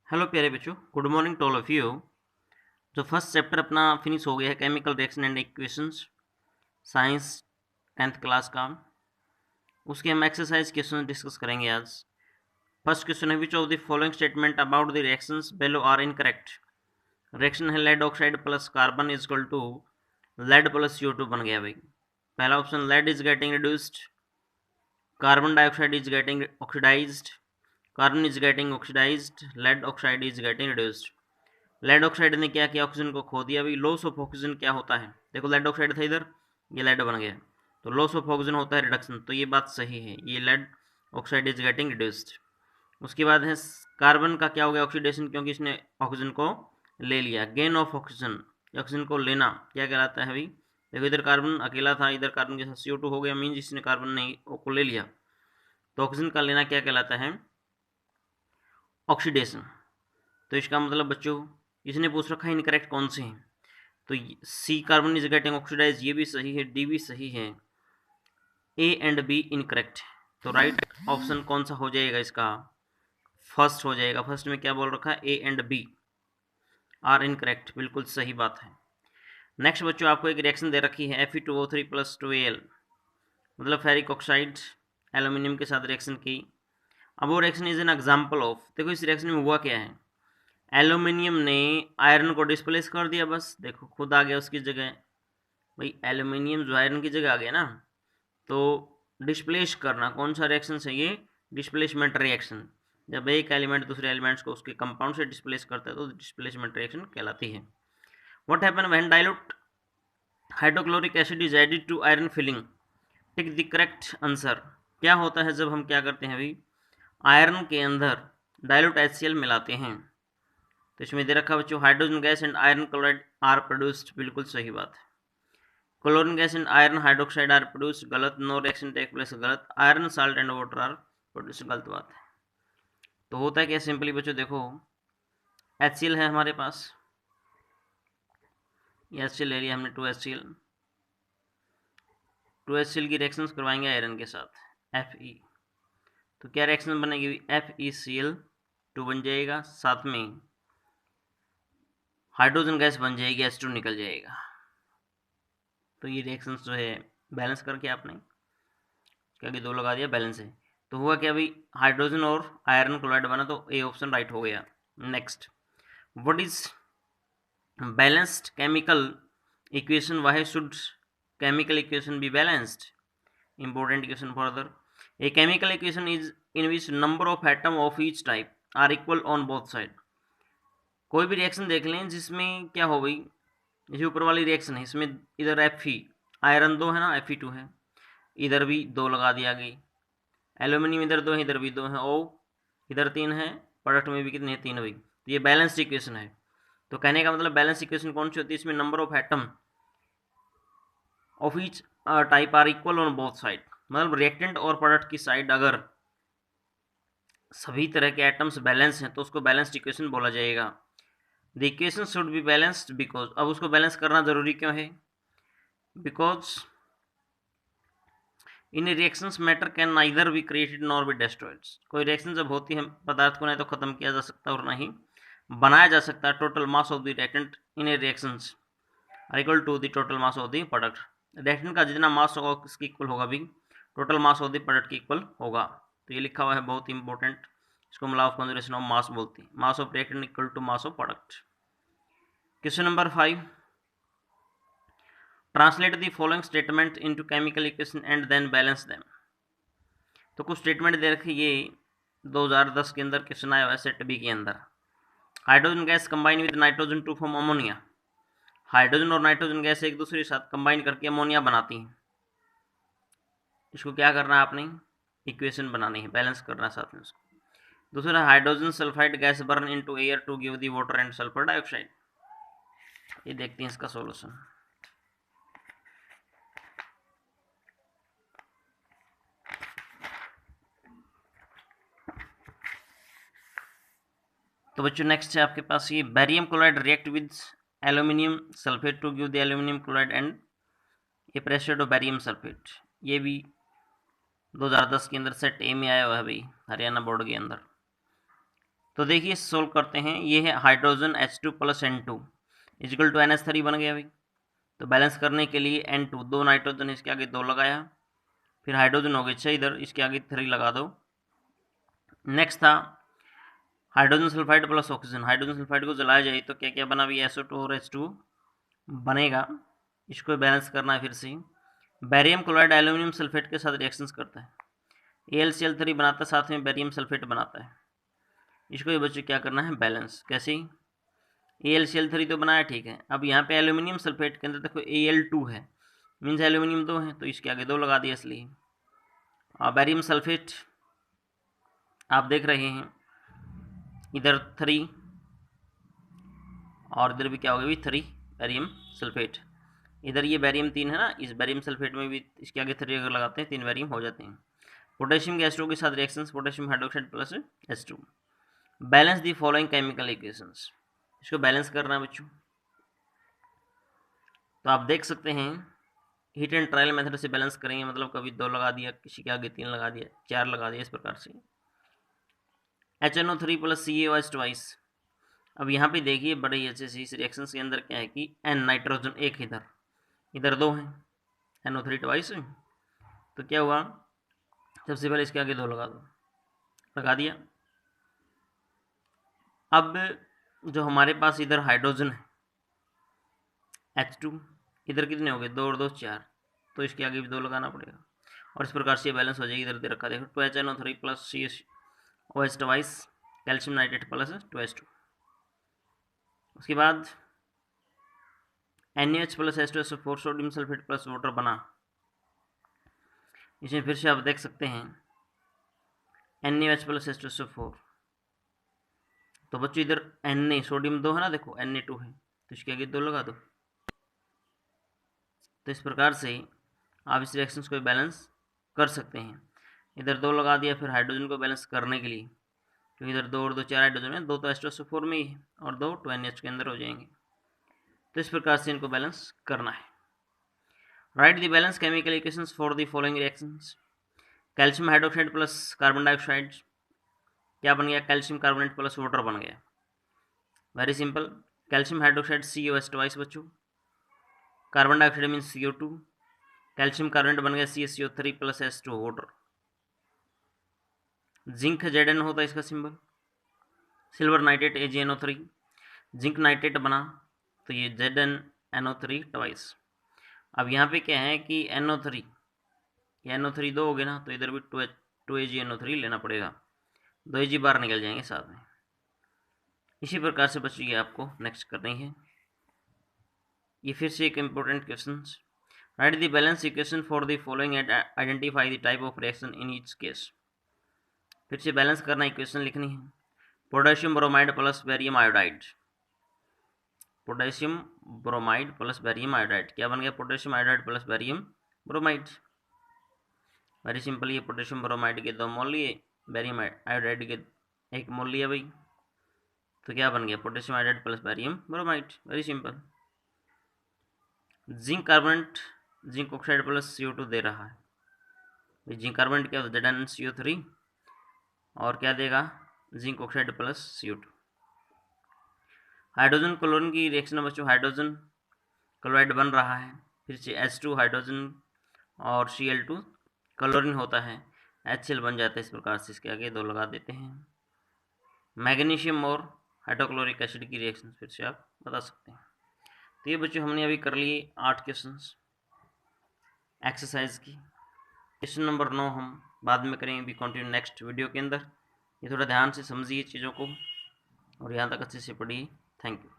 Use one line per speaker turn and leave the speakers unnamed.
Hello प्यारे बच्चों, good morning to all of you. जो फर्स्ट चैप्टर अपना फिनिश हो गया है chemical reaction and equations, science 10th class का, उसके हम एक्सरसाइज क्वेश्चन डिस्कस करेंगे आज। फर्स्ट क्वेश्चन है, which of the following statement about the reactions below are incorrect. Reaction है lead oxide plus carbon is equal to lead plus CO2 बन गया भाई। पहला option, lead is getting reduced, carbon dioxide is getting oxidised, carbon is getting oxidised, lead oxide is getting reduced. Lead oxide ने क्या किया, oxygen को खो दिया भाई। लॉस ऑफ ऑक्सीजन क्या होता है, देखो लेड ऑक्साइड था इधर, ये लेड बन गया, तो लॉस ऑफ ऑक्सीजन होता है रिडक्शन, तो ये बात सही है, ये lead oxide is getting reduced. उसके बाद है कार्बन का क्या हो गया, ऑक्सीडेशन, क्योंकि इसने ऑक्सीजन को ले लिया। गेन ऑफ ऑक्सीजन, ऑक्सीजन को लेना क्या कहलाता है भाई। देखो इधर कार्बन अकेला था, इधर कार्बन के साथ CO2 हो गया, मीन जिसने कार्बन ने को ले लिया, तो ऑक्सीजन का लेना क्या कहलाता है, ऑक्सीडेशन। तो इसका मतलब बच्चों, इसने पूछ रखा है इनकरेक्ट कौन से हैं, तो सी कार्बन इज गेटिंग ऑक्सीडाइज ये भी सही है, डी भी सही है, ए एंड बी इनकरेक्ट। तो राइट ऑप्शन कौन सा हो जाएगा इसका, फर्स्ट हो जाएगा। फर्स्ट में क्या बोल रखा है, A and B are incorrect, बिल्कुल सही बात है। नेक्स्ट बच्चों, आपको एक रिएक्शन दे रखी है Fe2O3 + 2Al, मतलब फेरिक ऑक्साइड एल्यूमिनियम के साथ रिएक्शन की। अब वो reaction is an example of, देखो इस रिएक्शन में हुआ क्या है, एल्यूमिनियम ने आयरन को डिस्प्लेस कर दिया, बस देखो खुद आ गया उसकी जगह। भाई एल्यूमिनियम जो आयरन की जगह आ गया ना, तो डिस्प्लेस करना कौन सा रिएक्शन है ये, डिस्प्लेसमेंट रिएक्शन। जब एक एलिमेंट दूसरे एलिमेंट्स को उसके कंपाउंड से डिस्प्लेस करता है तो डिस्प्लेसमेंट रिएक्शन कहलाती है। What happen when dilute hydrochloric acid is added to iron filling, tick the correct answer. क्या होता है जब हम क्या करते हैं भाई, आयरन के अंदर डाइल्यूट HCl मिलाते हैं, तो इसमें दे रखा बच्चों, hydrogen gas and iron chloride are produced, बिल्कुल सही बात है। Chlorine gas and iron hydroxide are produced, गलत। नो रिएक्शन टेक प्लेस, गलत। Iron salt and water are produced, गलत बात है। तो होता है क्या, सिंपली बच्चों देखो, HCl है हमारे पास, ये HCl ले लिया हमने, 2HCl, 2HCl की रिएक्शंस करवाएंगे आयरन के साथ, Fe, तो क्या रिएक्शन बनेगी, FeCl2 बन जाएगा, साथ में हाइड्रोजन गैस बन जाएगी, H2 निकल जाएगा। तो ये रिएक्शंस जो है बैलेंस करके आपने क्या कि 2 लगा दिया, बैलेंस है। तो हुआ क्या भाई, हाइड्रोजन और आयरन क्लोराइड बना, तो ए ऑप्शन राइट हो गया। Next, what is balanced chemical equation, why should chemical equation be balanced. Important question further, a chemical equation is in which number of atom of each type are equal on both side. कोई भी reaction देख लें जिसमें क्या हो गई, जैसे ऊपर वाली रिएक्शन है, इसमें इधर Fe आयरन 2 है ना, Fe2 है, इधर भी 2 लगा दिया गई, एल्यूमिनियम इधर 2 है, इधर भी 2 है, ओ इधर 3 है, प्रोडक्ट में भी कितने हैं, 3 भाई। तो ये बैलेंस्ड इक्वेशन है। तो कहने का मतलब बैलेंस इक्वेशन कौन सी होती है, इसमें number of atom of each type are equal on both side, मतलब रिएक्टेंट और प्रोडक्ट की साइड अगर सभी तरह के एटम्स बैलेंस हैं तो उसको बैलेंस्ड इक्वेशन बोला जाएगा। The equation should be balanced because, अब उसको बैलेंस करना जरूरी क्यों है, because in reactions matter can neither be created nor be destroyed. कोई रिएक्शन जब होती है, पदार्थ को नहीं तो खत्म किया जा सकता और नहीं बनाया जा सकता। Total mass of the reactant in reactions are equal to the total mass of the product. Reactant का जितना मास होगा किसकी इक्वल होगा भी, total mass of the product की इक्वल होगा। तो ये लिखा हुआ है बहुत इंपॉर्टेंट, इसको law of conservation of mass बोलते हैं, mass of reactant equal to mass of product. Question number 5, translate the following statement into chemical equation and then balance them. तो कुछ स्टेटमेंट दे रखी, ये 2010 के अंदर क्वेश्चन आया हुआ है सेट बी के अंदर। Hydrogen gas combine with nitrogen to form ammonia, hydrogen और नाइट्रोजन गैस एक दूसरे के साथ कंबाइन करके अमोनिया बनाती हैं। इसको क्या करना है आपने, इक्वेशन बनानी है, बैलेंस करना है साथ में उसको। दूसरा, hydrogen sulphide gas burn into air to give the water and sulphur dioxide. ये देखते हैं इसका सॉल्यूशन। तो बच्चों नेक्स्ट है आपके पास ये, barium chloride react with aluminium sulphate to give the aluminium chloride and a pressure of barium sulphate. ये भी 2010 के अंदर सेट ए में आया हुआ है भाई, हरियाणा बोर्ड के अंदर। तो देखिए सोल्व करते हैं। ये है hydrogen H2 + N2 equal to NH3 बन गया भाई। तो बैलेंस करने के लिए N2 2 नाइट्रोजन, इसके आगे 2 लगाया, फिर हाइड्रोजन हो गए 6, इधर इसके आगे 3 लगा दो। नेक्स्ट था hydrogen sulphide plus oxygen. Hydrogen sulphide को जलाया जाए तो क्या क्या बना भी, SO2 और H2 बनेगा। इसको बैलेंस करना है फिर से। बैरियम क्लोराइड एल्यूमिनियम सल्फेट के साथ रिएक्शंस करता है, AlCl3 बनाता है, साथ में बैरियम सल्फेट बनाता है। इसको ये बच्चों क्या करना है, बैलेंस। कैसे, AlCl3 तो बनाया, ठीक है। अब यहाँ पे एल्यूमिनियम सल्फेट के अंदर देखो Al2 है, मीन्स एल्यूमिनियम 2 है, तो इसके आगे 2 लगा दिया इसलिए। बैरियम सल्फेट आप देख रहे हैं, इधर 3 और इधर भी क्या होगा भी 3 बैरियम सल्फेट। इधर ये बैरियम 3 है ना, इस बैरियम सल्फेट में भी इसके आगे 3 अगर लगाते हैं 3 बैरियम हो जाते हैं। पोटेशियम गैस के साथ reactions, potassium hydroxide plus H2। Balance the following chemical equations. इसको बैलेंस करना है बच्चों। तो आप देख सकते हैं हीट एंड ट्रायल मेथड से बैलेंस करेंगे, मतलब कभी 2 लगा दिया, किसी के आगे 3 लगा दिया, 4 लगा दिया, इस प्रकार से। HNO3 + CaOH twice. अब यहाँ पे देखिए बड़े ही अच्छे से इस रिएक्शन के अंदर क्या है कि N नाइट्रोजन 1 इधर 2 है, NO3 ट्वाइस। तो क्या हुआ, सबसे पहले इसके आगे 2 लगा दो, लगा दिया। अब जो हमारे पास इधर हाइड्रोजन है H2, इधर कितने हो गए, 2 और 2 4, तो इसके आगे भी 2 लगाना पड़ेगा, और इस प्रकार से बैलेंस हो जाएगी। इधर दे रखा देखो 2HNO3 + CaOH twice, calcium nitrate plus 2H2। उसके बाद NaH + H2SO4 sodium sulphate plus water बना। इसमें फिर से आप देख सकते हैं NaH + H2SO4। तो बच्चों इधर Na सोडियम 2 है ना, देखो Na2 है, तो इसके आगे 2 लगा दो। तो इस प्रकार से आप इस रिएक्शंस को बैलेंस कर सकते हैं। इधर 2 लगा दिया, फिर हाइड्रोजन को बैलेंस करने के लिए, क्योंकि इधर 2 और 2 4 हाइड्रोजन है, 2 तो H2SO4 में ही है और 2 2NH के अंदर हो जाएंगे। तो इस प्रकार से इनको बैलेंस करना है। Write the balance chemical equations for the following reactions. Calcium hydroxide plus carbon dioxide क्या बन गया, कैल्शियम कार्बोनेट प्लस वाटर बन गया। Very simple, calcium hydroxide CaOH twice बच्चों, carbon dioxide means CO2, calcium carbonate बन गया CaCO3 + H2 water. Zinc Zn होता है इसका symbol. Silver nitrate AgNO3, zinc nitrate बना, तो ये ZnNO3 ट्वाइस। अब यहाँ पे क्या है कि NO3 NO3 2 हो गए ना, तो इधर भी 2AgNO3 लेना पड़ेगा, 2 Ag बाहर निकल जाएंगे साथ में। इसी प्रकार से बच्चों ये आपको नेक्स्ट करनी है। ये फिर से एक important question. Right the balance equation for the following and identify the type of reaction in each case. फिर से बैलेंस करना इक्वेशन लिखनी है। Potassium bromide plus barium iodide, potassium bromide plus barium iodide क्या बन गया, potassium iodide plus barium bromide. Very simple, ये potassium bromide के 2 मोल लिए, बैरियम आयोडाइड के 1 मोल लिया भाई, तो क्या बन गया, potassium iodide plus barium bromide. Very simple. Zinc carbonate zinc oxide plus CO2 दे रहा है, जिंक कार्बोनेट क्या होता है ZnCO3, और क्या देगा, zinc oxide plus CO2। Hydrogen chlorine की रिएक्शन में बच्चों हाइड्रोजन क्लोराइड बन रहा है, फिर से H2 हाइड्रोजन और Cl2 क्लोरीन होता है, HCl बन जाता है। इस प्रकार से इसके आगे 2 लगा देते हैं। मैग्नीशियम और हाइड्रोक्लोरिक एसिड की रिएक्शन फिर से आप बता सकते हैं। तो ये बच्चों हमने अभी कर लिए 8 क्वेश्चंस एक्सरसाइज की। क्वेश्चन नंबर 9 हम बाद में करेंगे, भी कंटिन्यू नेक्स्ट वीडियो के अंदर। ये थोड़ा ध्यान से समझिए चीज़ों को और यहाँ तक अच्छे से पढ़िए। Thank you.